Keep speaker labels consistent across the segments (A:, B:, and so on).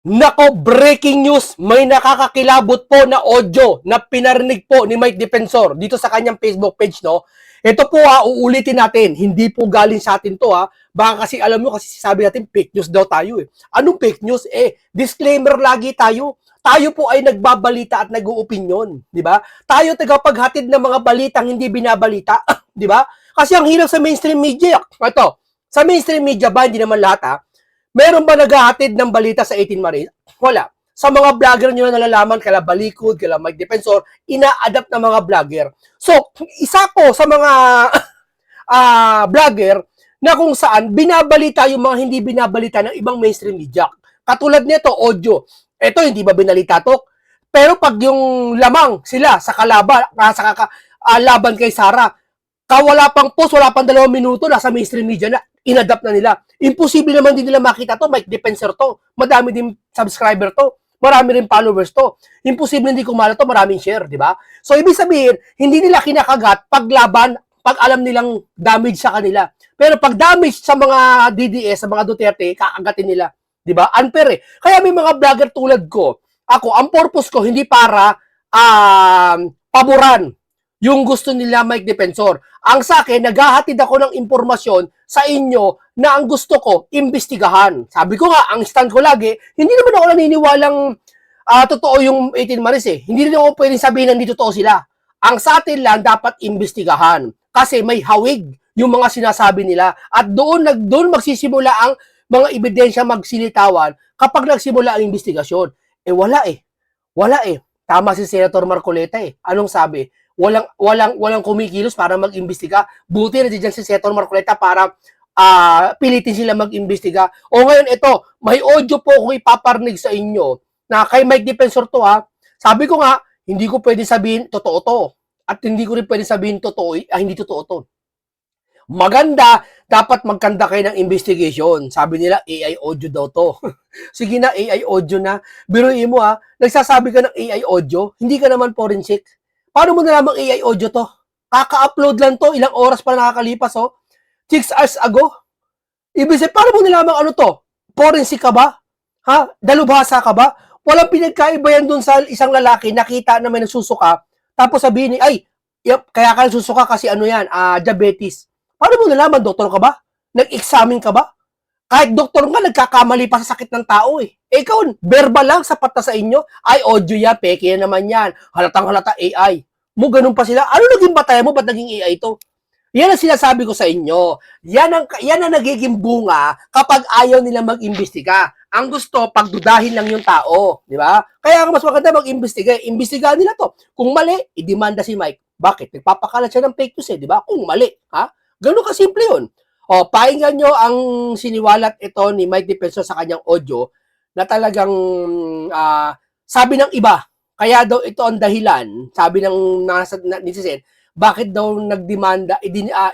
A: Nako, breaking news! May nakakakilabot po na audio na pinarinig po ni Mike Defensor dito sa kanyang Facebook page, no? Ito po uulitin natin. Hindi po galing sa atin to Baka kasi alam mo kasi sabi natin fake news daw tayo eh. Anong fake news? Disclaimer lagi tayo. Tayo po ay nagbabalita at nag-uopinyon, di ba? Tayo tagapaghatid ng mga balitang hindi binabalita, di ba? Kasi ang hirap sa mainstream media. Ito, sa mainstream media ba, hindi naman lahat meron ba naghahatid ng balita sa 18 Marines? Wala. Sa mga vlogger nyo na nalalaman, kala Balikod, kala Mike Defensor, ina-adapt ng mga vlogger. So, isa ko sa mga vlogger na kung saan binabalita yung mga hindi binabalita ng ibang mainstream media. Katulad nito, audio. Ito, hindi ba binalita to? Pero pag yung lamang sila sa kalaban, laban kay Sara, wala pang post, wala pang 2 minuto, nasa mainstream media na, inadapt na nila. Imposible naman din nila makita to, Mike Defensor to. Madami din subscriber to. Marami rin followers to. Imposible hindi kumalat to, maraming share, di ba? So, ibig sabihin, hindi nila kinakagat paglaban, pag alam nilang damage sa kanila. Pero pag damage sa mga DDS, sa mga Duterte, kakagatin nila. Di ba? Unfair eh. Kaya may mga vlogger tulad ko, ako, ang purpose ko, hindi para paboran yung gusto nila Mike Defensor. Ang sa akin, naghahatid ako ng impormasyon sa inyo na ang gusto ko, imbestigahan. Sabi ko nga, ang stand ko lagi, hindi naman ako naniniwalang totoo yung 18 Maris eh. Hindi rin ako pwedeng sabihin na hindi totoo sila. Ang sa atin lang, dapat imbestigahan. Kasi may hawig yung mga sinasabi nila. At doon magsisimula ang mga ebidensya magsilitawan kapag nagsimula ang investigasyon. Wala eh. Wala eh. Tama si Senator Marcoleta eh. Anong sabi? Walang kumikilos para mag-imbestiga. Buti na diyan si Senator Marcoleta para pilitin sila mag-imbestiga. O ngayon ito, may audio po kung ipaparnig sa inyo na kay Mike Defensor to Sabi ko nga, hindi ko pwede sabihin totoo to. At hindi ko rin pwede sabihin totoo, hindi totoo to. Maganda, dapat magkanda kayo ng investigation. Sabi nila, AI audio daw to. Sige na, AI audio na. Biruin mo nagsasabi ka ng AI audio, hindi ka naman forensic. Paano mo nalamang AI audio to? Kaka-upload lang to, ilang oras pa nakakalipas 6 hours ago. Ibig sabihin, paano mo nalamang ano to? Forensic ka ba? Dalubhasa ka ba? Walang pinagkaiba yan dun sa isang lalaki, nakita na may nagsusuka, tapos sabihin ni, kaya ka nagsusuka kasi ano yan, diabetes. Paano mo nalaman, doktor ka ba? Nag-examine ka ba? Kahit doktor nga, nagkakamali pa sa sakit ng tao eh. Ikaw, verbal lang, sapat na sa inyo. Audio yan, peke yan naman yan. Halatang halata AI. Mo, ganun pa sila. Ano naging batayan mo? Ba't naging AI to? Yan ang sinasabi ko sa inyo. Yan ang nagiging bunga kapag ayaw nila mag-imbestiga. Ang gusto, pagdudahin lang yung tao. Di ba? Kaya mas maganda mag-imbestiga. Imbestigahan nila to. Kung mali, idemanda si Mike. Bakit? Nagpapakalat siya ng fake news di ba? Kung mali. Ganun kasimple yun. Pakinggan nyo ang siniwalat ito ni Mike Defensor sa kanyang audio na talagang sabi ng iba, kaya daw ito ang dahilan, sabi ng netizen, bakit daw nagdemanda,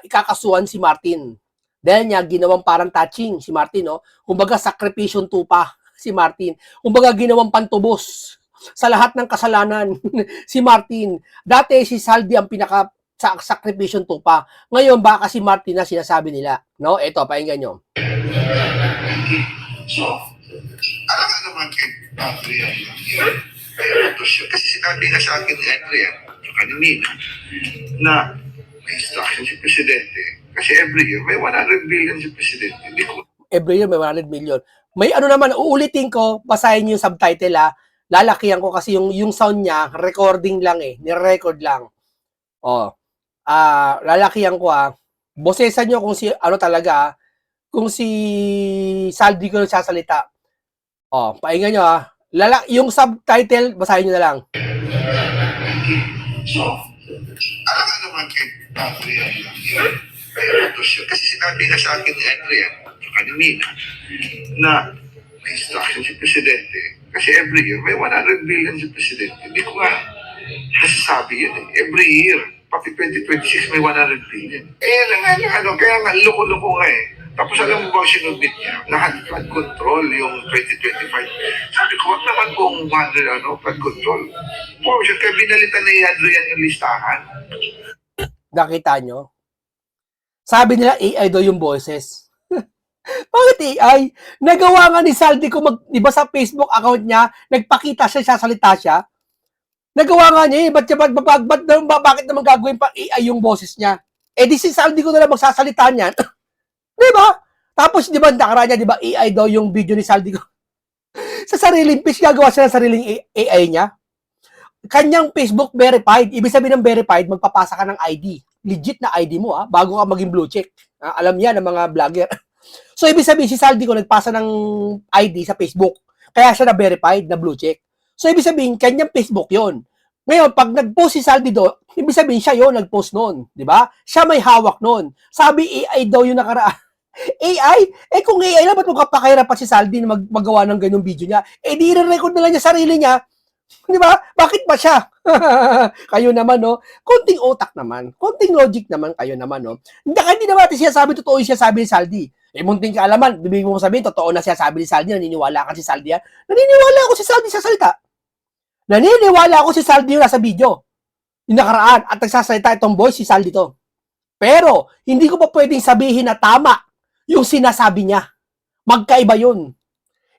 A: ikakasuhan si Martin. Dahil niya, ginawang parang touching si Martin, no? Kumbaga, sakripisyon tupa si Martin. Kumbaga, ginawang pantubos sa lahat ng kasalanan si Martin. Dati, si Saldi ang sakripisyon tupa. Ngayon, baka si Martin na sinasabi nila. No? Ito, pakinggan nyo.
B: So, alam nga naman kay Adrian yan. Kaya ito siya. Kasi sinabi nga sa akin ni Adrian, kanina, na may instruction si Presidente. Kasi every year, may 100 billion si Presidente. Hindi ko...
A: Every year, may 100 million. May ano naman, uulitin ko, basahin niyo yung subtitle lalakihan ko kasi yung sound niya, recording lang ni-record lang. Lalakihan ko bosesan niyo kung si, ano talaga kung si Saldi ko nagsasalita. Painggan niyo yung subtitle, basahin niyo na lang.
B: So, alam nga naman kay Adrian yan. Kaya ito siya. Kasi sinabi nga sa akin ni Adrian, kanina, na may instruction si Presidente. Kasi every year, may 100 billion si Presidente. Hindi ko nga nasasabi yun Every year, pati 2026 may 100 billion. Kaya nga, loko-loko nga Tapos alam mo ba sinubmit niya? Lahat flood control yung 2025. Sabi ko, wag naman kung flood control. Portion, kaya binalitan na Adrian yung listahan.
A: Nakita nyo? Sabi nila AI daw yung boses. Bakit AI? Nagawa nga ni Saldi ko di ba sa Facebook account niya, nagpakita siya, sasalita siya. Nagawa nga niya eh, bakit naman gagawin pa AI yung boses niya? Eh di si Saldi ko na lang magsasalita niyan. Di ba? Tapos di ba, nakaraan niya, di ba, AI daw yung video ni Saldi ko. Sa sariling page, gagawa siya ng sariling AI niya. Kanyang Facebook verified. Ibig sabihin ng verified, magpapasa ka ng ID. Legit na ID mo, bago ka maging blue check. Alam niya ng mga vlogger. So, ibig sabihin, si Saldi ko nagpasa ng ID sa Facebook. Kaya siya na-verified na blue check. So, ibig sabihin, kanyang Facebook yon. Ngayon, pag nag-post si Saldi do, ibig sabihin, siya yon nag-post noon. Di ba? Siya may hawak noon. Sabi, AI daw yung nakaraan. AI? Eh kung AI lang, ba't magpapakahirapan si Saldi na magawa ng ganyung video niya? Eh di re-record na lang niya sarili niya. Di ba? Bakit ba siya? Kayo naman, no? Konting utak naman. Konting logic naman kayo naman, no? Hindi naman natin siya sabi, totoo yung siya sabi ni Saldi. Eh, munting kaalaman, bibigyan mo sabihin, totoo na siya sabi ni Saldi, naniniwala ka si Saldi yan. Naniniwala ako si Saldi sa salita. Naniniwala ako si Saldi yung nasa video. Yung nakaraan, at nagsasalita itong boy, si Saldi to. Pero, hindi ko pa pwedeng sabihin na tama yung sinasabi niya. Magkaiba yun.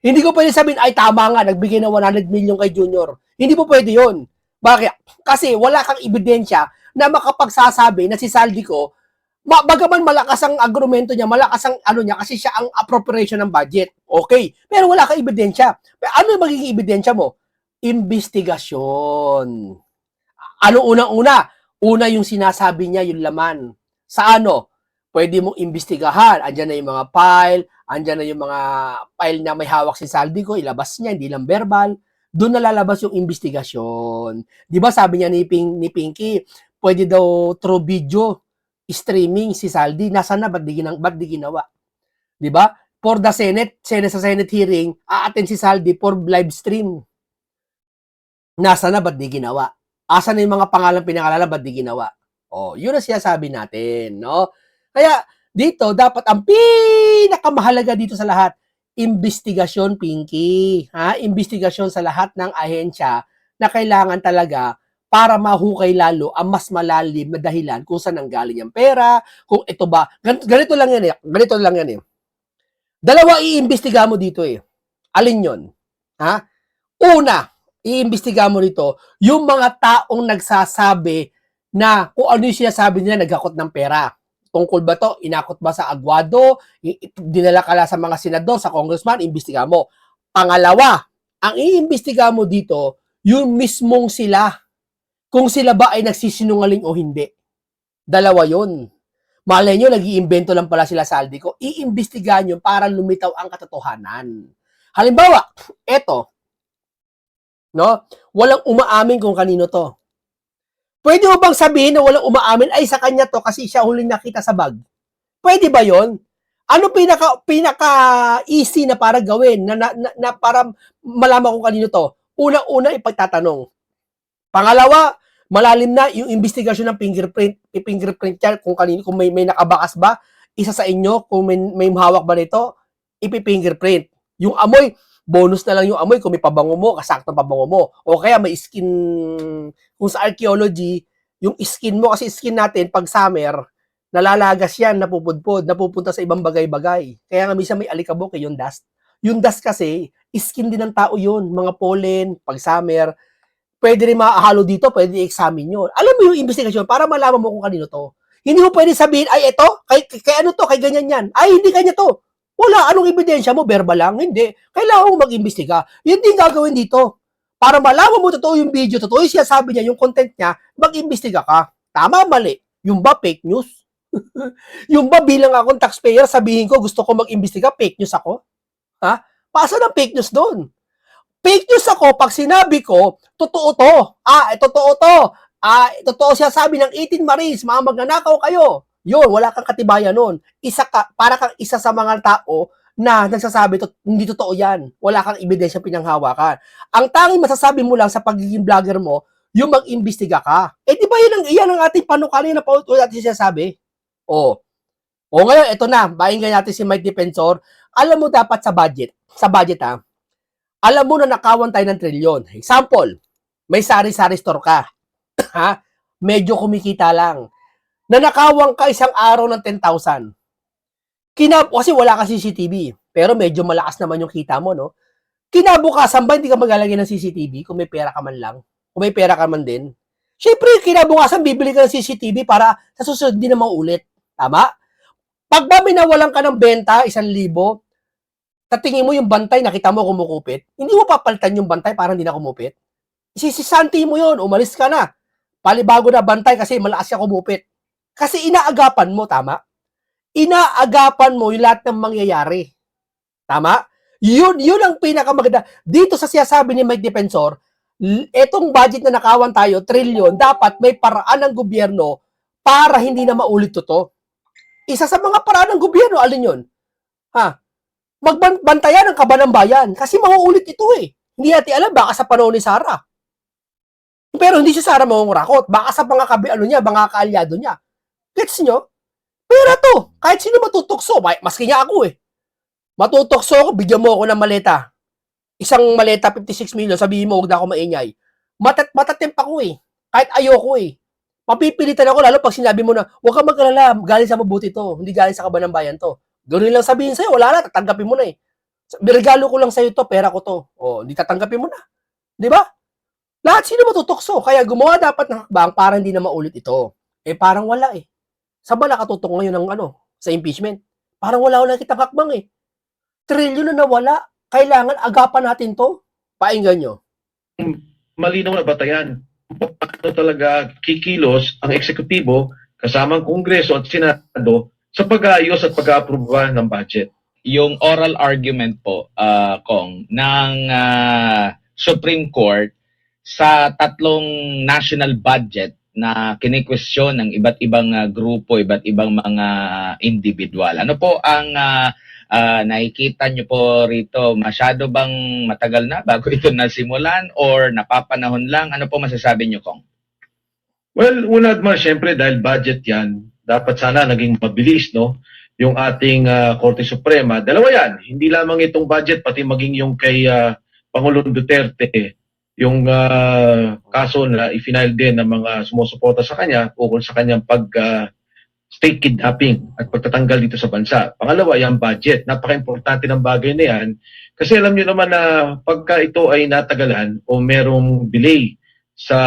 A: Hindi ko pwede sabihin, ay tama nga, nagbigay ng 100 million kay Junior. Hindi po pwede yun. Bakit? Kasi wala kang ebidensya na makapagsasabi na si Saldi ko, bagaman malakas ang argumento niya, malakas ang ano niya, kasi siya ang appropriation ng budget. Okay. Pero wala kang ebidensya. Ano yung magiging ebidensya mo? Investigasyon. Ano unang-una? Una yung sinasabi niya, yung laman. Sa ano? Pwede mong imbestigahan. Andyan na yung mga file, andyan na yung mga file na may hawak si Saldi ko, ilabas niya, hindi lang verbal. Doon nalalabas yung investigasyon. Di ba sabi niya ni Pinky, pwede daw through video streaming si Saldi. Nasaan na? Ba't di ginawa? Di ba? For the sa Senate hearing, a-attend si Saldi for live stream. Nasaan na? Ba't di ginawa? Asan na yung mga pangalan pinangalala? Ba't di ginawa? Oh, yun ang sinasabi natin, no? Kaya dito, dapat ang pinakamahalaga dito sa lahat, investigasyon, Pinky. Investigasyon sa lahat ng ahensya na kailangan talaga para mahukay lalo ang mas malalim na dahilan kung saan nanggaling yung pera, kung ito ba, ganito lang yan eh. Dalawa iimbestiga mo dito eh. Alin yon? Una, iimbestiga mo dito yung mga taong nagsasabi na kung ano yung sinasabi nila, naghakot ng pera. Tungkol ba to? Inakot ba sa Aguado? Dinala ka sa mga senador, sa congressman? Imbestiga mo. Pangalawa, ang iimbestiga mo dito, yung mismong sila. Kung sila ba ay nagsisinungaling o hindi. Dalawa yun. Malay nyo, nag-iimbento lang pala sila Saldi ko. Iimbestigahan nyo para lumitaw ang katotohanan. Halimbawa, eto, no? Walang umaamin kung kanino to. Pwede mo bang sabihin na walang umaamin, ay sa kanya to kasi siya huling nakita sa bag? Pwede ba yon? Ano pinaka-easy na para gawin, na para malaman kung kanino to? Una-una, ipagtatanong. Pangalawa, malalim na yung investigasyon ng fingerprint. I-fingerprint yan kung kanino, kung may nakabakas ba, isa sa inyo, kung may hawak ba nito, ipi-fingerprint. Yung amoy, bonus na lang yung amoy kung may pabango mo, kasaktong pabango mo. O kaya may skin, kung sa archaeology, yung skin mo, kasi skin natin, pag summer, nalalagas yan, napupudpod, napupunta sa ibang bagay-bagay. Kaya nga minsan may alikabok yung dust. Yung dust kasi, skin din ng tao yun. Mga pollen, pag summer, pwede rin mahalo dito, pwede i-examine nyo. Alam mo yung investigation para malaman mo kung kanino to. Hindi mo pwede sabihin, ay ito, kay ano to, kay ganyan yan. Ay, hindi kanya to. Wala, anong ebidensya mo? Verbal lang? Hindi. Kailangan mo mag-imbestiga. Yun din gagawin dito. Para malaman mo totoo yung video, totoo yung sinasabi niya, yung content niya, mag-imbestiga ka. Tama, mali. Yung ba fake news? Yung ba bilang akong taxpayer, sabihin ko, gusto ko mag-imbestiga, fake news ako? Paasa ng fake news doon? Fake news ako pag sinabi ko, totoo to. Totoo to. Totoo siya sabi ng 18 Maris, mga magnanakaw kayo. Yun, wala kang katibayan nun. Para kang isa sa mga tao na nagsasabi, hindi totoo yan. Wala kang ebidensya pinanghawakan. Ang tanging masasabi mo lang sa pagiging vlogger mo, yung mag-imbestiga ka. Di ba yan ang ating panukali na paulit natin sinasabi? O ngayon, ito na, bainggan natin si Mike Defensor. Alam mo dapat sa budget alam mo na nakawan tayo ng trilyon. Example, may sari-sari store ka. Medyo kumikita lang. Nanakawan ka isang araw ng 10,000. Kasi wala ka CCTV, pero medyo malakas naman yung kita mo, no? Kinabukasan ba hindi ka maglalagay ng CCTV kung may pera ka man lang? Kung may pera ka man din? Siyempre, kinabukasan bibili ka ng CCTV para sa susunod din na maulit. Tama? Pag ba minawalan ka ng benta, 1,000, tatingin mo yung bantay, nakita mo kumukupit, hindi mo papalitan yung bantay para hindi na kumupit. Isisisanti mo yun, umalis ka na. Palibago na bantay kasi malakas ka kumupit. Kasi inaagapan mo, tama? Inaagapan mo yung lahat ng mangyayari. Tama? Yun ang pinakamaganda. Dito sa sinasabi ni Mike Defensor, etong budget na nakawan tayo, trilyon, dapat may paraan ng gobyerno para hindi na maulit to. Isa sa mga paraan ng gobyerno, alin yun? Ha? Magbantayan ang kaban ng bayan kasi mauulit ito eh. Hindi natin alam, baka sa panahon ni Sara. Pero hindi si Sara mangungurakot. Baka sa mga mga kaalyado niya. Gets nyo? Pera to. Kahit sino matutokso. Maski nga ako eh. Matutokso ako, bigyan mo ako ng maleta. Isang maleta, 56 million, sabihin mo, huwag na ako maingay. Matatemp ako eh. Kahit ayoko eh. Mapipilitan ako, lalo pag sinabi mo na, huwag ka mag-alala, galing sa mabuti to, hindi galing sa kaban ng bayan to. Ganoon lang sabihin sa'yo, wala na, tatanggapin mo na eh. Regalo ko lang sa'yo to, pera ko to. O, hindi tatanggapin mo na. Di ba? Lahat sino matutokso. Kaya gumawa dapat ng hakbang para hindi na maulit ito. Eh parang wala eh. Sa ba nakatutok ngayon ng sa impeachment? Parang wala kitang hakbang eh. Trilyon na nawala. Kailangan agapan natin to. Painggan nyo.
C: Malinaw na batayan. Paano talaga kikilos ang eksekutibo kasama ang Kongreso at Senado sa pag-aayos at pag-aaproba ng budget.
D: Yung oral argument po, Kong, ng Supreme Court sa tatlong national budget na kinikwestiyon ng iba't ibang grupo, iba't ibang mga individual. Ano po ang nakikita nyo po rito? Masyado bang matagal na bago ito nasimulan or napapanahon lang? Ano po masasabi nyo, Kong?
C: Well, una naman, syempre, dahil budget yan, dapat sana naging mabilis, no? Yung ating Korte Suprema. Dalawa yan. Hindi lamang itong budget, pati maging yung kay Pangulong Duterte, yung kaso na i-final din ng mga sumusuporta sa kanya ukol sa kanyang state kidnapping at pagtatanggal dito sa bansa. Pangalawa, yung budget. Napaka-importante ng bagay na yan. Kasi alam nyo naman na pagka ito ay natagalan o merong delay sa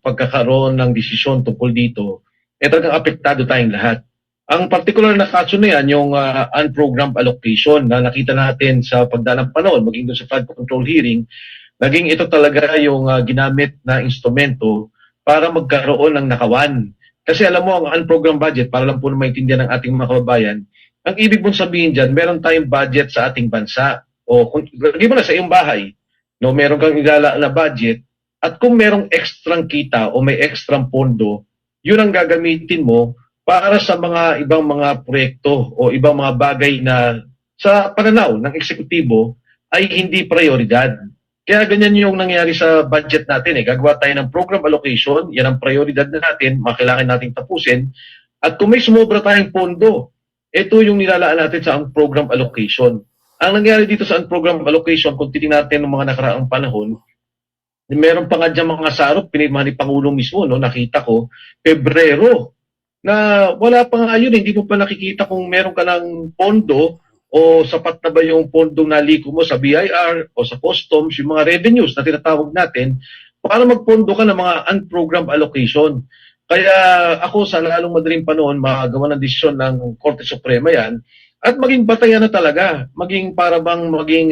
C: pagkakaroon ng desisyon tungkol dito, talagang apektado tayong lahat. Ang particular na kaso na yan, yung unprogrammed allocation na nakita natin sa pagdaan ng panahon, maging doon sa flood control hearing, naging ito talaga yung ginamit na instrumento para magkaroon ng nakawan. Kasi alam mo, ang unprogrammed budget, para lang po na maintindihan ng ating mga kababayan, ang ibig mong sabihin dyan, meron tayong budget sa ating bansa. O kung lagi mo na sa iyong bahay, no, meron kang igala na budget, at kung merong ekstrang kita o may ekstrang pondo, yun ang gagamitin mo para sa mga ibang mga proyekto o ibang mga bagay na sa pananaw ng eksekutibo ay hindi prioridad. Kaya ganyan yung nangyari sa budget natin. Gagawa tayo ng program allocation, yan ang prioridad na natin, kailangan nating tapusin. At kung may sumobra tayong pondo, ito yung nilalaan natin sa program allocation. Ang nangyari dito sa program allocation, kung titingnan natin ng mga nakaraang panahon, meron pa nga dyan mga sarop, pinirma ni Pangulo mismo, no, nakita ko, Pebrero, na wala pa nga yun, hindi mo pa nakikita kung meron ka ng pondo o sapat na ba yung pondong naliko mo sa BIR o sa customs, yung mga revenues na tinatawag natin, para magpondo ka ng mga unprogrammed allocation. Kaya ako sa lalong madaling panahon, magawa ng desisyon ng Korte Suprema yan, at maging batayan na talaga, maging para bang maging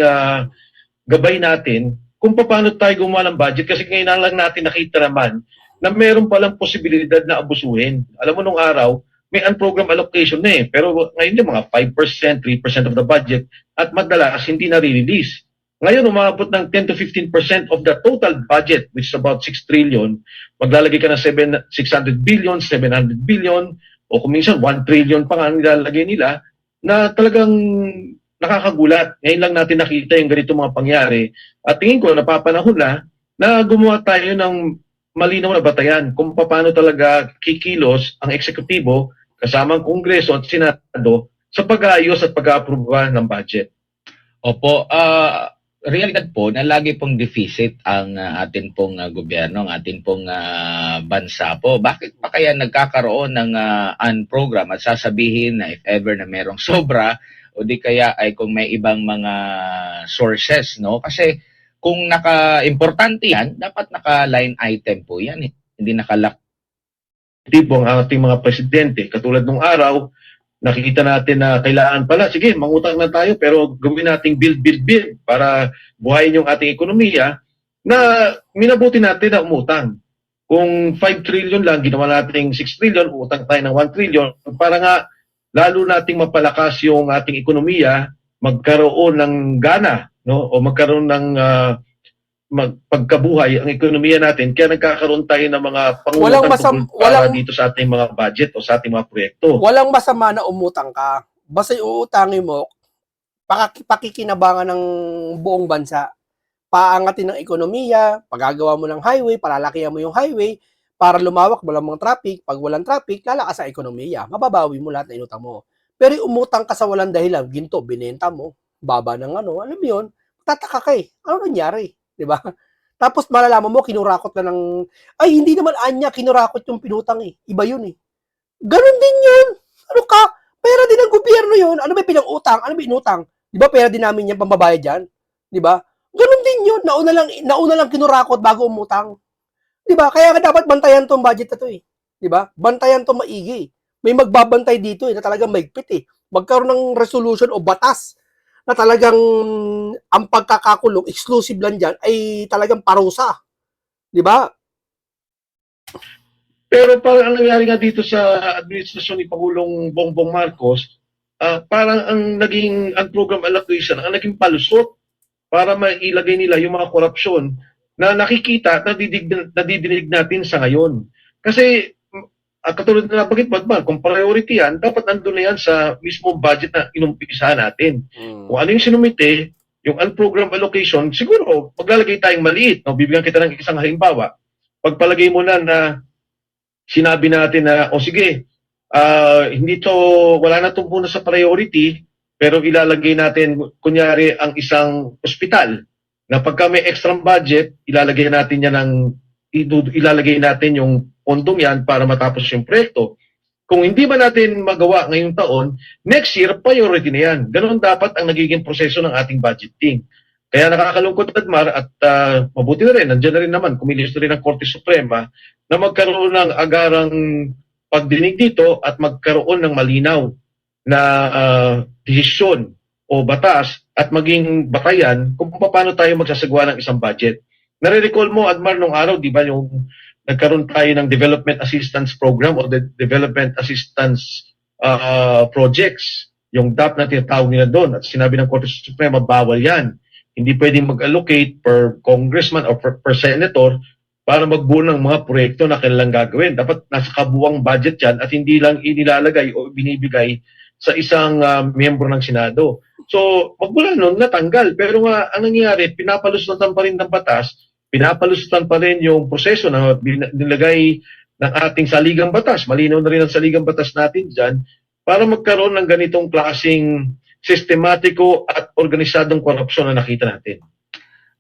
C: gabay natin kung paano tayo gumawa ng budget. Kasi ngayon lang natin nakita naman na meron palang posibilidad na abusuhin. Alam mo, nung araw, may unprogrammed allocation na eh. Pero ngayon yung mga 5%, 3% of the budget at madalas hindi na-release. Ngayon, umabot ng 10 to 15% of the total budget, which is about 6 trillion. Maglalagay ka ng 600 billion, 700 billion, o kung minsan 1 trillion pa nga nilalagay nila, na talagang nakakagulat. Ngayon lang natin nakita yung ganito mga pangyari. At tingin ko, napapanahon na gumawa tayo ng malinaw na batayan kung paano talaga kikilos ang eksekutibo kasama ang Kongreso at Senado sa pag-aayos at pag-aaproba ng budget.
D: Opo, realidad po na lagi pong deficit ang atin pong gobyerno, ang atin pong bansa po. Bakit pa kaya nagkakaroon ng program at sasabihin na if ever na merong sobra o di kaya ay kung may ibang mga sources, no? Kasi kung naka-importante yan, dapat naka-line item po yan. Hindi naka-lock.
C: Tipo ang ating mga presidente. Katulad nung araw, nakikita natin na kailangan pala, sige, mangutang na tayo pero gawin nating build para buhayin yung ating ekonomiya na minabuti natin na umutang. Kung 5 trillion lang, ginawa nating 6 trillion, utang tayo ng 1 trillion para nga lalo nating mapalakas yung ating ekonomiya, magkaroon ng gana, no? O magkaroon ng pagkabuhay ang ekonomiya natin. Kaya nagkakaroon tayo ng mga pangungutang para dito sa ating mga budget o sa ating mga proyekto.
A: Walang masama na umutang ka. Basta uutangin mo, pakikinabangan ng buong bansa. Paangatin ng ekonomiya, pagagawa mo ng highway, palalakihan mo yung highway, para lumawak, walang mga traffic. Pag walang traffic, lalakas ang ekonomiya. Mababawi mo lahat na inutang mo. Pero umutang ka sa walang dahilan, ginto, binenta mo, baba ng ano, alam mo yun, tataka ka eh. Ano nangyari? Diba? Tapos malalaman mo, kinurakot na ng, ay hindi naman anya, kinurakot yung pinutang eh. Iba yun eh. Ganon din yun. Ano ka? Pera din ng gobyerno yun. Ano ba pinang-utang? Ano ba inutang? Di ba pera din namin yan pambabayad dyan? Di ba? Ganon din yun. Nauna lang kinurakot bago umutang. Di ba? Kaya dapat bantayan tong budget na to eh. Di ba? Bantayan to maigi. May magbabantay dito eh, na talagang maigpit eh. Magkaroon ng resolution o batas na talagang ang pagkakakulong, exclusive lang dyan, ay talagang parusa. Di ba?
C: Pero parang ang nangyari nga dito sa administrasyon ni Pangulong Bongbong Marcos, parang ang program allocation, ang naging palusot para mailagay nila yung mga korupsyon na nakikita, nadidinig natin sa ngayon. Kasi katulad na nabanggit mo, kung priority yan, dapat nandun na yan sa mismo budget na inumpisahan natin. Kung ano yung sinumite, yung unprogrammed allocation, siguro maglalagay tayong maliit. No? Bibigyan kita ng isang halimbawa. Pagpalagay mo na sinabi natin na, o sige, wala na itong muna sa priority, pero ilalagay natin, kunyari, ang isang ospital, na pagka may extra budget, ilalagay natin yung pondong yan para matapos yung proyekto. Kung hindi ba natin magawa ngayong taon, next year, priority na yan. Ganon dapat ang nagiging proseso ng ating budgeting. Kaya nakakalungkot, Admar, at mabuti na rin, nandiyan na rin naman, kumilos na rin ang Korte Suprema, na magkaroon ng agarang pagdinig dito at magkaroon ng malinaw na desisyon o batas at maging batayan kung paano tayo magsasagawa ng isang budget. Nare-recall mo, Admar, nung araw, di ba, yung nagkaroon tayo ng Development Assistance Program o the Development Assistance Projects, yung DAP na tinatawag nila doon, at sinabi ng Korte Suprema, bawal yan. Hindi pwedeng mag-allocate per congressman o per senator para magbuo ng mga proyekto na kailangang gagawin. Dapat nasa kabuwang budget yan at hindi lang inilalagay o binibigay sa isang miyembro ng Senado. So, magmula noon, natanggal. Pero nga, ang nangyayari, pinapalusutan pa rin ng batas, pinapalusutan pa rin yung proseso na nilagay ng ating saligang batas. Malinaw na rin ang saligang batas natin dyan para magkaroon ng ganitong klaseng sistematiko at organisadong korupsyon na nakita natin.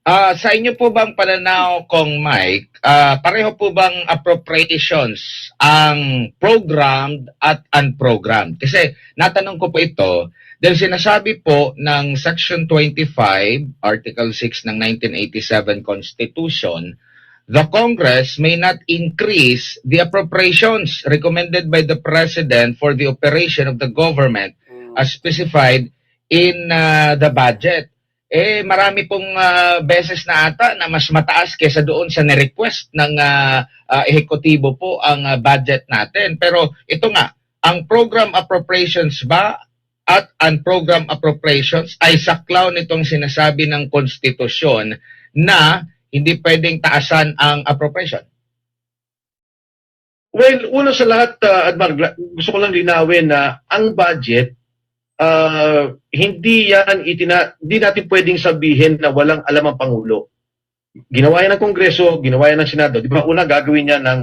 D: Sa inyo po bang pananaw, Kong Mike, pareho po bang appropriations ang programmed at unprogrammed? Kasi natanong ko po ito dahil sinasabi po ng Section 25, Article 6 ng 1987 Constitution, the Congress may not increase the appropriations recommended by the President for the operation of the government as specified in the budget. Marami pong beses na ata na mas mataas kesa doon sa nirequest ng ehekutibo po ang budget natin. Pero ito nga, ang program appropriations ba at unprogram appropriations ay saklaw nitong sinasabi ng konstitusyon na hindi pwedeng taasan ang appropriation?
C: Well, una sa lahat, Admar, gusto ko lang linawin na ang budget, hindi natin pwedeng sabihin na walang alam ang Pangulo. Ginawa yan ng Kongreso, ginawa yan ng Senado. Di ba, una gagawin niya ng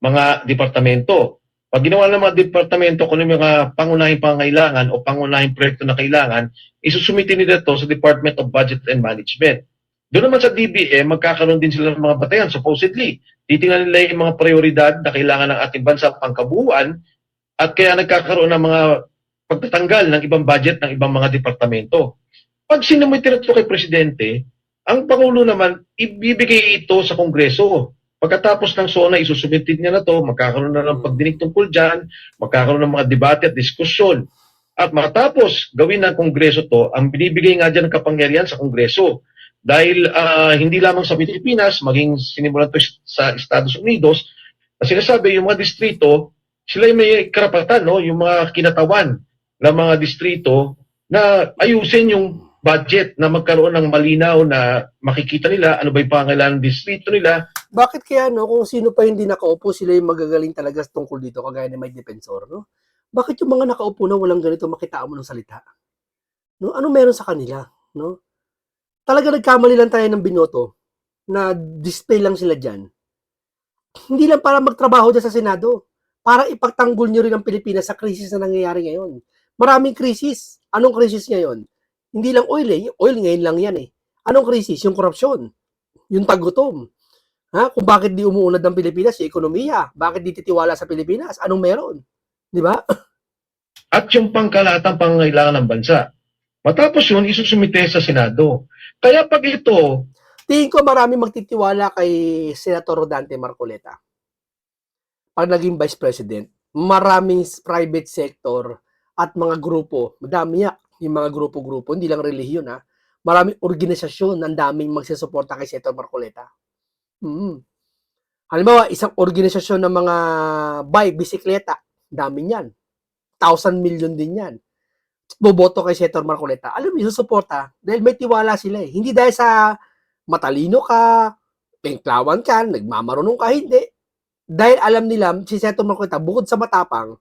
C: mga departamento Pag ginawa ng mga departamento kung ano yung mga pangunahing pangangailangan o pangunahing proyekto na kailangan, isusumitin nila to sa Department of Budget and Management. Doon naman sa DBM, magkakaroon din sila ng mga batayan, supposedly. Titingnan nila yung mga prioridad na kailangan ng ating bansa pangkabuuan at kaya nagkakaroon ng mga pagtatanggal ng ibang budget ng ibang mga departamento. Pag sinumite ito kay Presidente, ang Pangulo naman, ibibigay ito sa Kongreso. Pagkatapos ng SONA, isusumitin niya na to, magkakaroon na ng pagdinig tungkol dyan, magkakaroon ng mga debate at diskusyon. At matapos gawin ng Kongreso to, ang binibigay nga dyan ng kapangyarihan sa Kongreso. Dahil hindi lamang sa Pilipinas, maging sinimulan to sa Estados Unidos, na sinasabi yung mga distrito, sila yung may karapatan, no? Yung mga kinatawan ng mga distrito na ayusin yung budget na magkaroon ng malinaw na makikita nila ano ba yung pangangailangan ng distrito nila.
A: Bakit kaya, no, kung sino pa hindi nakaupo, sila yung magagaling talaga tungkol dito, kagaya ni Mike Defensor, no? Bakit yung mga nakaupo na walang ganito makitaan mo ng salita? No? Ano meron sa kanila? No? Talaga nagkamali lang tayo ng binoto na display lang sila dyan. Hindi lang para magtrabaho dyan sa Senado. Para ipagtanggol nyo rin ang Pilipinas sa krisis na nangyayari ngayon. Maraming krisis. Anong krisis ngayon? Hindi lang oil eh. Oil ngayon lang yan eh. Anong krisis? Yung korupsyon. Yung tagutom. Ha? Kung bakit di umuunlad ng Pilipinas, yung ekonomiya. Bakit di titiwala sa Pilipinas? Anong meron? Di ba?
C: At yung pangkalahatang pangangailangan ng bansa. Matapos yun, isusumite sa Senado. Kaya pag ito,
A: Tingin ko marami magtitiwala kay Senator Rodante Marcoleta. Pag naging Vice President, maraming private sector at mga grupo, madami yung mga grupo-grupo, hindi lang relihiyon ha, maraming organisasyon, ang daming magsusuporta kay Senator Marcoleta. Halimbawa, isang organisasyon ng mga bisikleta, dami yan. 1,000 million din yan. Boboto kay Senator Marcoleta. Alam mo, susuporta dahil may tiwala sila eh. Hindi dahil sa matalino ka, pengklawan ka, nagmamarunong ka, hindi. Dahil alam nila, si Senator Marcoleta, bukod sa matapang,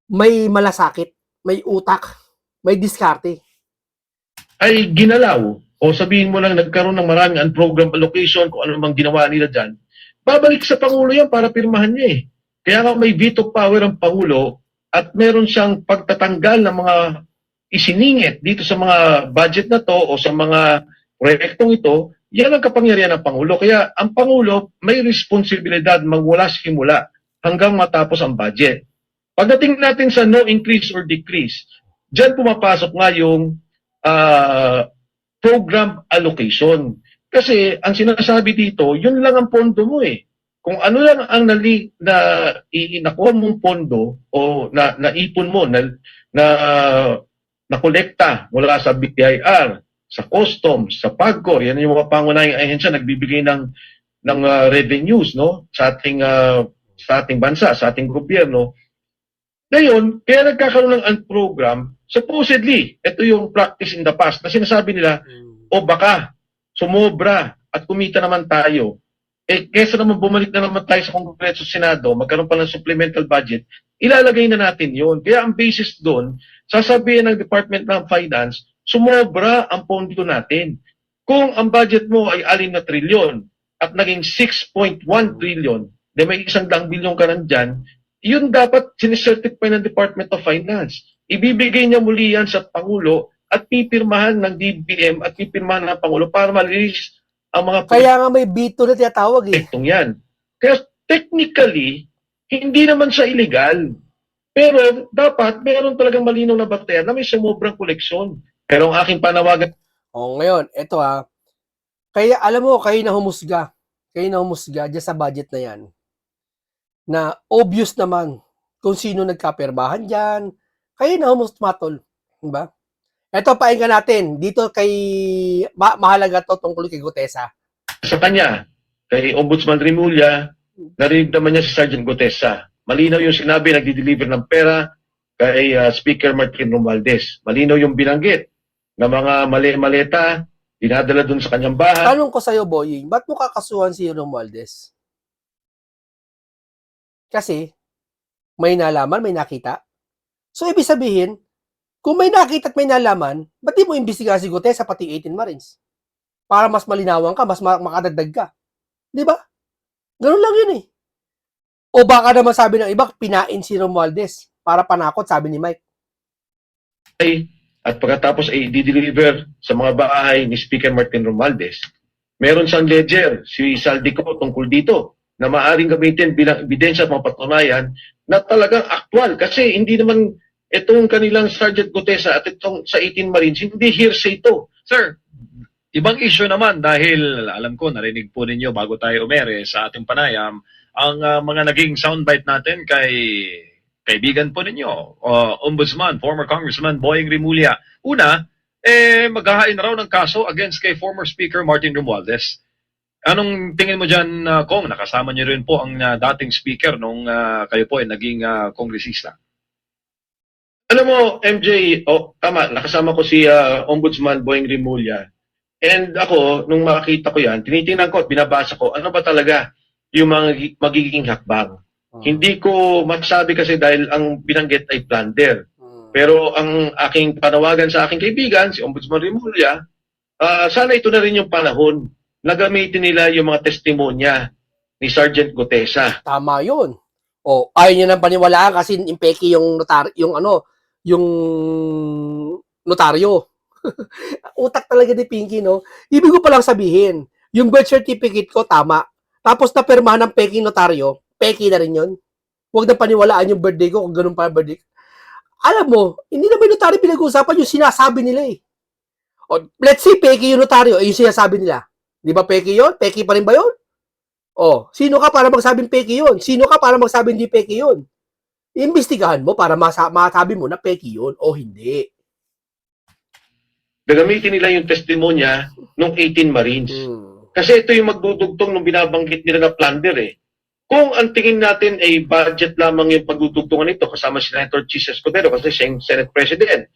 A: may malasakit, may utak, may diskarte.
C: ay ginalaw o sabihin mo lang nagkaroon ng maraming unprogrammed allocation kung ano mang ginawa nila dyan, babalik sa Pangulo yan para pirmahan niya eh. Kaya nga may veto power ang Pangulo at meron siyang pagtatanggal ng mga isiningit dito sa mga budget na to o sa mga proyektong ito, yan ang kapangyarihan ng Pangulo. Kaya ang Pangulo may responsibilidad magmula simula hanggang matapos ang budget. Pagdating natin sa no increase or decrease, dyan pumapasok nga yung program allocation. Kasi ang sinasabi dito, yun lang ang pondo mo eh. Kung ano lang ang nakuha mong pondo o naipon mo, na kolekta mula sa BIR, sa customs, sa PAGCOR, yan yung mga pangunahing ahensya nagbibigay ng revenues no sa ating bansa, sa ating gobyerno. Ngayon, kaya nagkakaroon ng program, supposedly, ito yung practice in the past na sinasabi nila, o baka sumobra at kumita naman tayo. Eh, kesa naman bumalik na naman tayo sa Kongreso Senado, magkaroon pa ng supplemental budget, ilalagay na natin yun. Kaya ang basis doon, sasabihin ng Department ng Finance, sumobra ang pondo natin. Kung ang budget mo ay 6 na trilyon at naging 6.1 trilyon, de may 100 bilyon ka nandyan, yun dapat sinicertify ng Department of Finance. Ibibigay niya muli yan sa Pangulo at pipirmahan ng DBM at pipirmahan ng Pangulo para ma-release ang mga
A: Kaya nga may veto na tinatawag eh.
C: proyektong yan. Kaya technically, hindi naman siya illegal. Pero dapat meron talagang malinaw na batayan na may sumobrang koleksyon. Pero ang aking panawagan
A: O ngayon, eto ha. Kaya alam mo, kayo na humusga dyan sa budget na yan. Na obvious naman kung sino nagkapirmahan dyan. Kayo na humusmatol. Diba? Eto, painggan natin. Dito kay, mahalaga to tungkol kay Gutesa.
C: sa kanya, kay Ombudsman Rimulya, narinig naman niya si Sergeant Gutesa. Malinaw yung sinabi, nagdi-deliver ng pera kay Speaker Martin Romualdez. Malinaw yung binanggit na mga maleta, dinadala dun sa kanyang bahay.
A: Tanong ko sa'yo, Boying, ba't mo kakasuhan si Romualdez? Kasi, may nalaman, may nakita. So, ibig sabihin, kung may nakita at may nalaman, ba't di mo imbestigahan si Gutesa pati 18 Marines? Para mas malinawan ka, mas makadagdag ka. Di ba? Ganun lang yun eh. O baka naman sabi ng iba, pinain si Romualdez para panakot, sabi ni Mike.
C: At pagkatapos ay i-deliver sa mga bahay ni Speaker Martin Romualdez, meron siyang ledger, si Saldico, tungkol dito, na maaaring gamitin bilang ebidensya at mapatunayan na talagang aktual. Kasi hindi naman itong kanilang Sergeant Gutesa at itong sa 18 Marines, hindi hearsay ito.
E: Sir, ibang issue naman dahil alam ko narinig po ninyo bago tayo umere sa ating panayam ang mga naging soundbite natin kay kaibigan po ninyo, Ombudsman, former Congressman Boying Rimulya. Una, maghahain na raw ng kaso against kay former Speaker Martin Romualdez. Anong tingin mo dyan, Kong? Nakasama niyo rin po ang dating speaker nung kayo po ay naging kongresista.
C: Alam mo, MJ, tama, nakasama ko si Ombudsman Boying Rimulya. And ako, nung makita ko yan, tinitingnan ko at binabasa ko, ano ba talaga yung mga magiging hakbang. Hindi ko masabi kasi dahil ang binanggit ay plunder. Pero ang aking panawagan sa aking kaibigan, si Ombudsman Rimulya, sana ito na rin yung panahon na gamitin nila yung mga testimonya ni Sergeant Gutesa.
A: Tama yun. O, ayaw niya nang paniwalaan kasi impeki yung yung notaryo. Utak talaga ni Pinky, no? Ibig ko palang sabihin, yung birth certificate ko, tama. Tapos napirmahan ng peking notaryo, peki na rin yun. Huwag na paniwalaan yung birthday ko kung ganun pa ang birthday. Alam mo, hindi naman yung notaryo pinag-uusapan, yung sinasabi nila eh. O, let's say, peki yung notaryo, yung sinasabi nila. Di ba peki yun? Peki pa rin ba yun? O, sino ka para magsabing peki yun? Sino ka para magsabing di peki yun? Iimbestigahan mo para masabi mo na peki yun o hindi.
C: Gagamitin nila yung testimonya ng 18 Marines. Kasi ito yung magdudugtong nung binabanggit nila na plunder eh. Kung ang tingin natin ay budget lamang yung pagdudugtungan nito kasama si Senator Chis Escudero kasi siya yung Senate President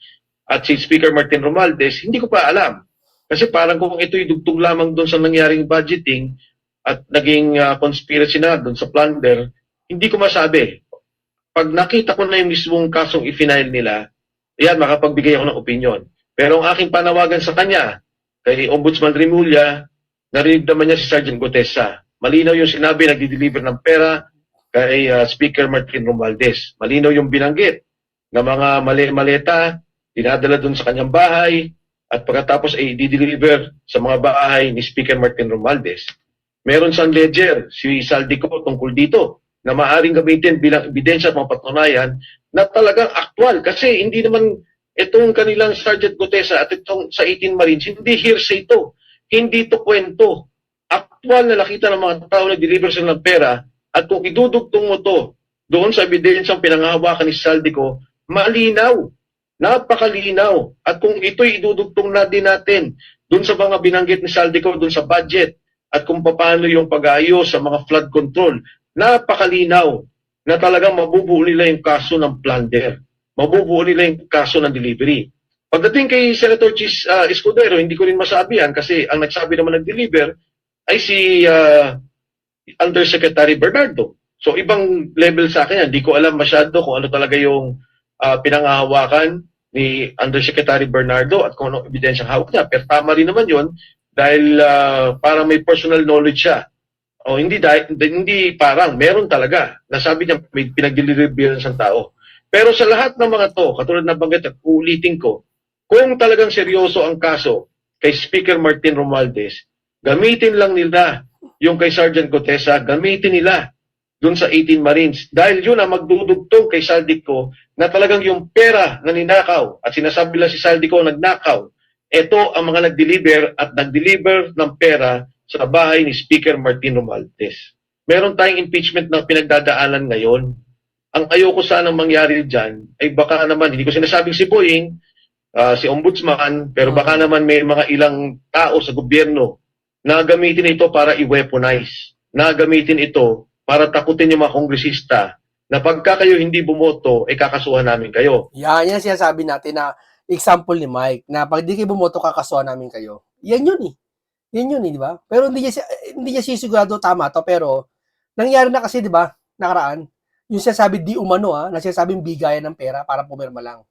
C: at si Speaker Martin Romualdez, hindi ko pa alam. Kasi parang kung ito yung dugtong lamang doon sa nangyaring budgeting at naging conspiracy na doon sa plunder, hindi ko masabi. Pag nakita ko na yung mismong kasong i-final nila, yan, makapagbigay ako ng opinion. Pero ang aking panawagan sa kanya, kay Ombudsman Rimulya, narinig naman niya si Sergeant Gutesa. Malinaw yung sinabi, nagdi-deliver ng pera kay Speaker Martin Romualdez. Malinaw yung binanggit na mga maleta, dinadala doon sa kanyang bahay, at pagkatapos ay i-deliver sa mga bahay ni Speaker Martin Romualdez. Meron siyang ledger, si Saldico, tungkol dito, na maaaring gamitin bilang ebidensya at mapatunayan na talagang aktual. Kasi hindi naman itong kanilang Sergeant Gutesa at itong sa 18 Marines, hindi hearsay ito. Hindi ito kwento. Aktual na nakita ng mga tao na deliver sila ng pera at kung idudugtong mo to doon sa ebidensyang pinangahawakan ni Saldico, malinaw. Napakalinaw. At kung ito'y idudugtong na din natin doon sa mga binanggit ni Saldico, doon sa budget at kung paano yung pag-aayos sa mga flood control, napakalinaw na talagang mabubuo nila yung kaso ng plunder. Mabubuo nila yung kaso ng delivery. Pagdating kay Senator Chis Escudero, hindi ko rin masabihan kasi ang nagsabi naman nag-deliver ay si Undersecretary Bernardo. So ibang level sa akin yan. Hindi ko alam masyado kung ano talaga yung pinangahawakan ni Undersecretary Bernardo at kung anong ebidensyang hawak niya. Pero tama rin naman yun dahil parang may personal knowledge siya. O hindi parang meron talaga. Nasabi niya may pinag-deliver ng tao. Pero sa lahat ng mga to, katulad na banggit at uulitin ko, kung talagang seryoso ang kaso kay Speaker Martin Romualdez, gamitin lang nila yung kay Sergeant Gutesa, gamitin nila dun sa 18 Marines. Dahil yun ang magdudugtong kay Saldico na talagang yung pera na ninakaw at sinasabi lang si Saldico nagnakaw, ito ang mga nag-deliver at nag-deliver ng pera sa bahay ni Speaker Martin Romualdez. Meron tayong impeachment na pinagdadaanan ngayon. Ang ayoko sanang mangyari dyan ay baka naman, hindi ko sinasabing si Boying, si Ombudsman, pero baka naman may mga ilang tao sa gobyerno na gamitin ito para i-weaponize, na gamitin ito para takutin yung mga kongresista na pagka kayo hindi bumoto, ay kakasuhan namin kayo.
A: Yan sinasabi natin na example ni Mike, na pag di kayo bumoto, kakasuhan namin kayo. Yan yun eh. Yan yun eh, di ba? Pero hindi niya sisigurado tama to, pero nangyari na kasi, di ba, nakaraan, yung sinasabi di umano na sinasabing bigayan ng pera para pumirma lang.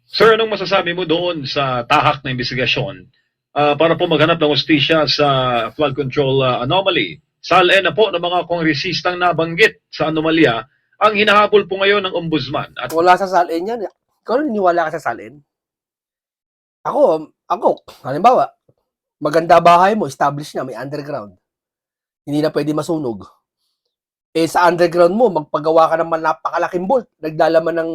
E: Sir, anong masasabi mo doon sa tahak na investigasyon para po maghanap ng hustisya sa flood control anomaly SALN na po ng mga kongresistang nabanggit sa anomalya ang hinahabol po ngayon ng ombudsman. At
A: Wala sa salin yan. Ikaw naniniwala ka sa salin? Ako, halimbawa, maganda bahay mo, established na, may underground. Hindi na pwede masunog. Eh, sa underground mo, magpagawa ka naman napakalaking bolt. Naglalaman ng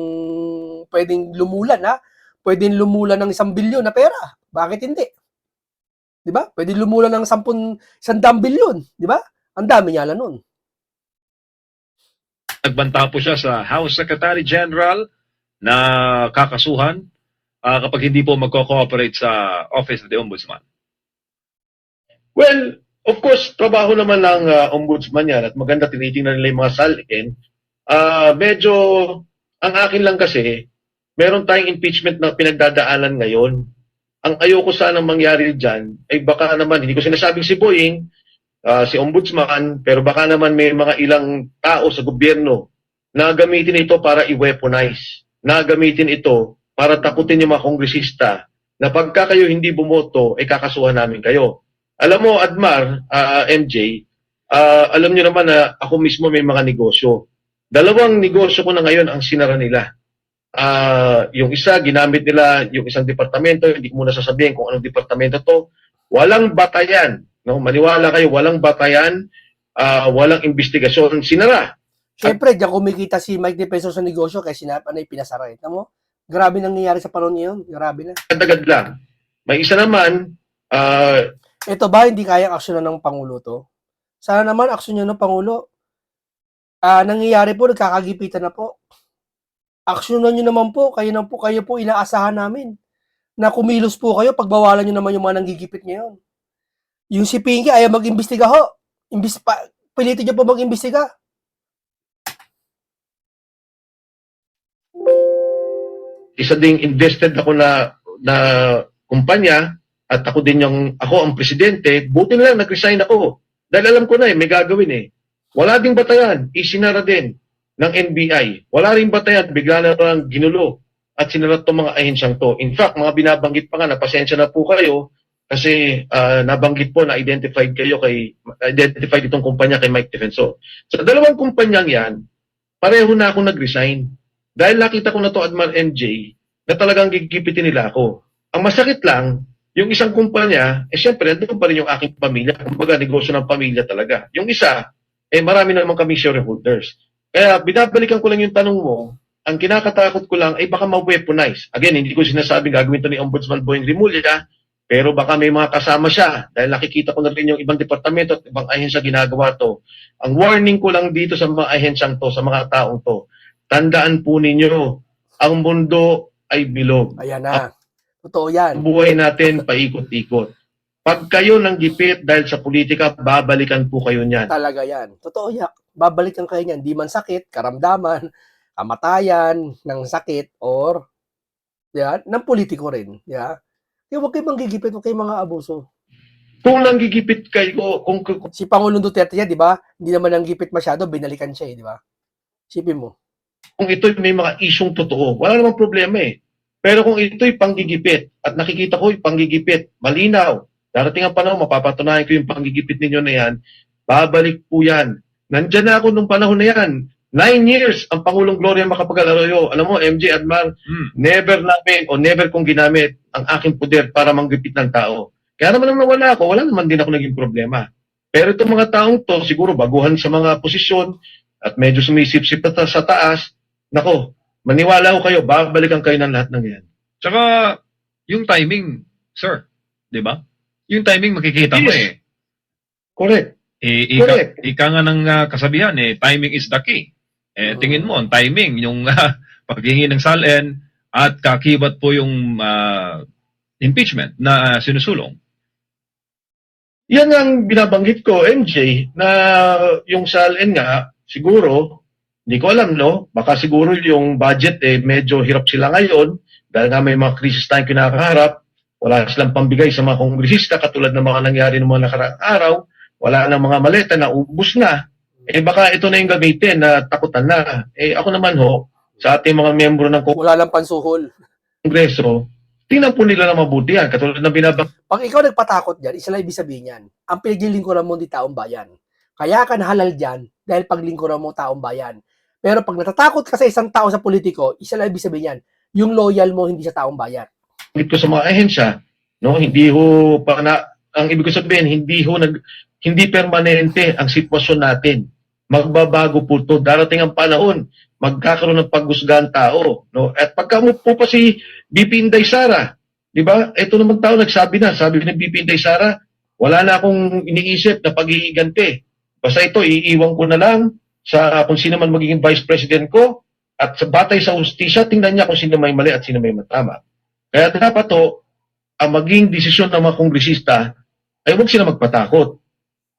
A: pwedeng lumulan, ha? Pwedeng lumulan ng 1 bilyon na pera. Bakit hindi? Di ba? Pwede lumulan ng 100 bilyon. Di ba? Ang dami niya nun.
E: nagbanta po siya sa House Secretary General na kakasuhan kapag hindi po magko-cooperate sa Office of the Ombudsman.
C: Well, of course, trabaho naman ng ombudsman yan at maganda tinitingnan nila yung mga salin. Medyo, ang akin lang kasi, meron tayong impeachment na pinagdadaanan ngayon. Ang ayoko sanang mangyari dyan, ay baka naman, hindi ko sinasabing si Boying, si ombudsman, pero baka naman may mga ilang tao sa gobyerno na gamitin ito para i-weaponize, na gamitin ito para takutin yung mga kongresista na pagka kayo hindi bumoto, ay kakasuhan namin kayo. Alam mo, Admar, MJ, alam nyo naman na ako mismo may mga negosyo. 2 negosyo ko na ngayon ang sinara nila. Yung isa, ginamit nila yung isang departamento, hindi ko muna sasabihin kung anong departamento to. Walang batayan. No? Maniwala kayo, walang batayan, walang investigasyon. Sinara.
A: Siyempre, diyan kumikita si Mike Defensor sa negosyo kaya pinasara. Tama mo? Grabe nang nangyari sa panahon ngayon. Grabe na.
C: Agad lang. May isa naman,
A: Ito ba, hindi kayang aksyonan ng Pangulo to? Sana naman aksyonan ng Pangulo. Nangyayari po, nagkakagipitan na po. Aksyonan nyo naman po, kayo po inaasahan namin. Na kumilos po kayo, pagbawalan nyo naman yung mga nanggigipit ngayon. Yung si Pinky, ayaw mag-imbestiga ho. Pilitin nyo po mag-imbestiga.
C: isa ding invested ako na kumpanya at ako ang presidente, buti na lang nag-resign ako. Dahil alam ko na may gagawin Wala ding batayan, isinara din ng NBI. Wala ring batayan, bigla na lang ginulo at sinarat itong mga ahensyang to. In fact, mga binabanggit pa nga na pasensya na po kayo kasi nabanggit po na identified itong kumpanya kay Mike Defensor. Sa 2 kumpanyang yan, pareho na ako nag-resign. Dahil nakita ko na to, Admar MJ, na talagang gigipitin nila ako. Ang masakit lang, yung isang kumpanya, syempre, nandun pa rin yung aking pamilya. Kumbaga, negosyo ng pamilya talaga. Yung isa, marami naman kami shareholders. Kaya, binabalikan ko lang yung tanong mo, ang kinakatakot ko lang ay baka ma-weaponize. Again, hindi ko sinasabing gagawin to ni Ombudsman Boying Rimulya, pero baka may mga kasama siya. Dahil nakikita ko na rin yung ibang departamento at ibang ahensya ginagawa to. Ang warning ko lang dito sa mga ahensyang to, sa mga taong to, tandaan po ninyo, ang mundo ay bilog.
A: Ayan na. Totoo yan.
C: Ang buhay natin paikot-ikot. Pag kayo nang gipit dahil sa politika, babalikan po kayo niyan.
A: Talaga yan. Totoo yan. Babalikan kayo niyan. Di man sakit, karamdaman, kamatayan ng sakit, or yan, ng politiko rin. Yeah. Kaya huwag kayo manggigipit, huwag kayo mga abuso.
C: Kung nanggigipit kayo, kung
A: Si Pangulong Duterte yan, di ba? Hindi naman nanggipit masyado, binalikan siya di ba? Sipin mo.
C: ito may mga isyong totoo, wala namang problema Pero kung ito'y panggigipit at nakikita ko yung panggigipit, malinaw, darating ang panahon, mapapatunayan ko yung panggigipit ninyo na yan, babalik po yan. Nandyan na ako nung panahon na yan. 9 years ang Pangulong Gloria Macapagal-Arroyo. Alam mo, MJ Admar, never namin o never kong ginamit ang aking poder para manggipit ng tao. Kaya naman nang nawala ako, wala naman din ako naging problema. Pero itong mga taong to, siguro baguhan sa mga posisyon at medyo sumisip-sip na sa taas, nako, maniwala ko kayo, babalikan kayo ng lahat ng yan.
E: Tsaka, yung timing, sir, di ba? Yung timing makikita mo
C: Yes. Correct. Correct.
E: Ika nga ng kasabihan timing is the key. Tingin mo, ang timing, yung paghingi ng SALN at kakibat po yung impeachment na sinusulong.
C: Yan ang binabanggit ko, MJ, na yung SALN nga, siguro, hindi ko alam, no? Baka siguro yung budget, medyo hirap sila ngayon, dahil nga may mga krisis tayong kinakaharap, wala silang pambigay sa mga kongresista, katulad ng mga nangyari ng mga nakaraang araw, wala nang mga maleta na ubus na, baka ito na yung gamitin na takutan na. Ako naman sa ating mga miyembro ng
A: Wala lang pansuhol.
C: Kongreso, tingnan po nila na mabuti yan. Katulad ng
A: Pag ikaw nagpatakot dyan, isa lang ibig sabihin yan. Ang pinaglilingkuran mo di taong bayan. Kaya ka nahalal dyan dahil paglingkuran mo taong bayan. Pero pag natatakot ka sa isang tao sa politiko, isa lang ibig sabihin yan, yung loyal mo hindi sa taong bayan.
C: Dito sa mga ahensya, no, hindi ho pa na, ang ibig ko sabihin, hindi permanente ang sitwasyon natin. Magbabago po to. Darating ang panahon, magkakaroon ng paghusgahan tao, no? At pagka mo po pa si BP Inday Sara, di ba? Ito naman tao nagsabi na, sabi ng BP Inday Sara, wala na akong iniisip na pag-iigante. Basta ito, iiwan ko na lang sa kung sino man magiging vice president ko at sa batay sa ustisya, tingnan niya kung sino may mali at sino may matama. Kaya dapat to, ang maging desisyon ng mga kongresista ay huwag sila magpatakot.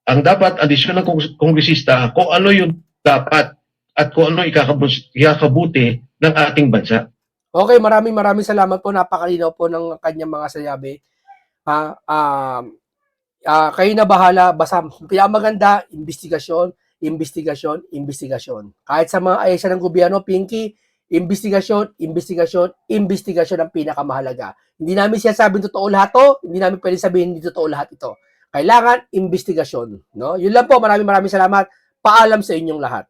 C: Ang dapat, ang desisyon ng kongresista, kung ano yung dapat at kung ano ikakabuti ng ating bansa.
A: Okay, maraming salamat po. Napakalinaw po ng kanyang mga sayabi. Kayo na bahala. Basta pinakamaganda, investigasyon. Kahit sa mga ayesa ng gobyerno, Pinky, investigasyon ang pinakamahalaga. Hindi namin sinasabing totoo lahat to, hindi namin pwede sabihin hindi totoo lahat ito. Kailangan investigasyon, no? Yun lang po, maraming salamat. Paalam sa inyong lahat.